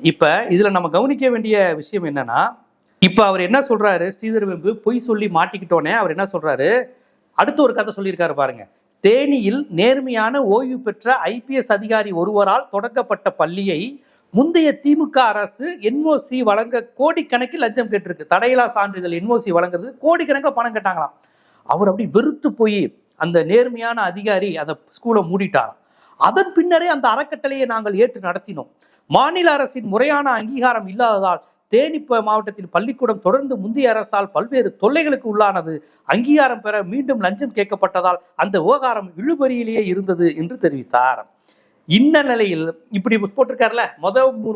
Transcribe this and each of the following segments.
இப்ப இதுல நம்ம கவனிக்க வேண்டிய விஷயம் என்னன்னா, இப்ப அவர் என்ன சொல்றாரு, ஸ்ரீதர் வெம்பு பொய் சொல்லி மாட்டிக்கிட்டோனே அவர் என்ன சொல்றாரு, அடுத்து ஒரு கதை சொல்லியிருக்காரு பாருங்க. தேனியில் நேர்மையான ஓய்வு பெற்ற ஐபிஎஸ் அதிகாரி ஒருவரால் தொடங்கப்பட்ட பள்ளியை முந்தைய திமுக அரசு என்ஓசி வழங்க கோடிக்கணக்கில் லஞ்சம் கேட்டிருக்கு. தடையில்லா சான்றிதழ் என்ஓசி வழங்குறது கோடிக்கணக்கில் பணம் கேட்டாங்களாம். அவர் அப்படி வெறுத்து போய் அந்த நேர்மையான அதிகாரி அந்த ஸ்கூலை மூடிட்டாராம். அதன் பின்னரே அந்த அறக்கட்டளையை நாங்கள் ஏற்று நடத்தினோம். மாநில அரசின் முறையான அங்கீகாரம் இல்லாததால் தேனி மாவட்டத்தில் பள்ளிக்கூடம் தொடர்ந்து முந்தைய அரசால் பல்வேறு தொல்லைகளுக்கு உள்ளானது. அங்கீகாரம் பெற மீண்டும் லஞ்சம் கேட்கப்பட்டதால் அந்த விவகாரம் இழுபறியிலேயே இருந்தது என்று தெரிவித்தார். இந்த நிலையில் இப்படி போட்டிருக்காருல,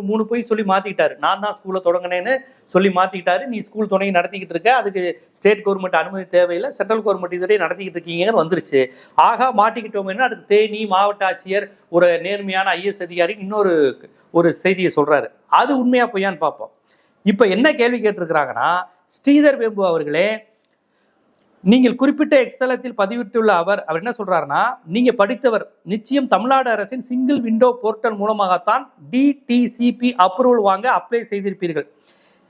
மூணு போய் சொல்லி மாத்திக்கிட்டாரு. நான் தான் ஸ்கூலை தொடங்கினேன்னு சொல்லி மாத்திக்கிட்டாரு. நீ ஸ்கூல் தொடங்கி நடத்திக்கிட்டு இருக்க, அதுக்கு ஸ்டேட் கவர்மெண்ட் அனுமதி தேவையில்லை, சென்ட்ரல் கவர்மெண்ட் இதுவரை நடத்திக்கிட்டு இருக்கீங்கன்னு வந்துருச்சு. ஆகா மாட்டிக்கிட்டோம்னா அதுக்கு தேனி மாவட்ட ஆட்சியர் ஒரு நேர்மையான ஐஎஸ் அதிகாரி இன்னொரு செய்தியை சொல்றாரு. அது உண்மையா பொய்யான்னு பார்ப்போம். இப்ப என்ன கேள்வி கேட்டிருக்கிறாங்கன்னா, ஸ்ரீதர் வெம்பு அவர்களே, நீங்கள் குறிப்பிட்ட எக்ஸலத்தில் பதிவிட்டுள்ள அவர் என்ன சொல்றாருன்னா, நீங்க படித்தவர் நிச்சயம் தமிழ்நாடு அரசின் சிங்கிள் விண்டோ போர்ட்டல் மூலமாகத்தான் டிடிசிபி அப்ரூவல் வாங்க அப்ளை செய்திருப்பீர்கள்.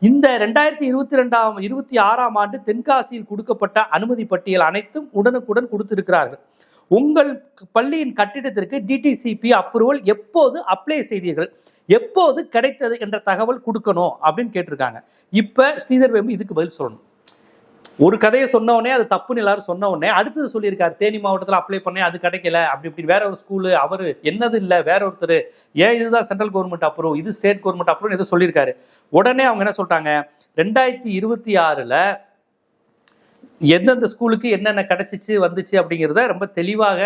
இந்த 2026ஆம் ஆண்டு தென்காசியில் கொடுக்கப்பட்ட அனுமதி பட்டியல் அனைத்தும் உடனுக்குடன் கொடுத்திருக்கிறார்கள். உங்கள் பள்ளியின் கட்டிடத்திற்கு டிடிசிபி அப்ரூவல் எப்போது அப்ளை செய்தீர்கள், எப்போது கிடைத்தது என்ற தகவல் கொடுக்கணும் அப்படின்னு கேட்டிருக்காங்க. இப்ப ஸ்ரீதர் வெம்பு இதுக்கு பதில் சொல்லணும். ஒரு கதையை சொன்ன உடனே அது தப்புன்னு எல்லாரும் சொன்ன உடனே அடுத்தது சொல்லியிருக்காரு, தேனி மாவட்டத்தில் அப்ளை பண்ணேன் அது கிடைக்கல, அப்படி வேற ஒரு ஸ்கூலு, அவரு என்னது இல்லை வேற ஒருத்தர், ஏன் இதுதான் சென்ட்ரல் கவர்மெண்ட் அப்ரூவ் இது ஸ்டேட் கவர்மெண்ட் அப்ரூவ் எதுவும் சொல்லியிருக்காரு. உடனே அவங்க என்ன சொல்லிட்டாங்க, 2026ல் எந்தெந்த ஸ்கூலுக்கு என்னென்ன கிடைச்சிச்சு வந்துச்சு அப்படிங்கிறத ரொம்ப தெளிவாக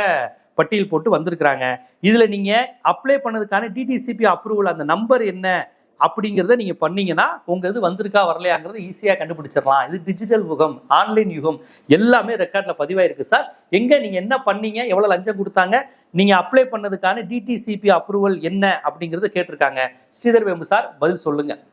பட்டியல் போட்டு வந்திருக்கிறாங்க. இதுல நீங்க அப்ளை பண்ணதுக்கான டிடிசிபி அப்ரூவல் அந்த நம்பர் என்ன அப்படிங்கிறத நீங்க பண்ணீங்கன்னா உங்க இது வந்திருக்கா வரலையாங்கிறத ஈஸியா கண்டுபிடிச்சிடலாம். இது டிஜிட்டல் யுகம், ஆன்லைன் யுகம், எல்லாமே ரெக்கார்ட்ல பதிவாயிருக்கு சார். எங்க நீங்க என்ன பண்ணீங்க, எவ்வளவு லஞ்சம் கொடுத்தாங்க, நீங்க அப்ளை பண்ணதுக்கான டிடிசிபி அப்ரூவல் என்ன அப்படிங்கறத கேட்டிருக்காங்க. ஸ்ரீதர் வெம்பு சார் பதில் சொல்லுங்க.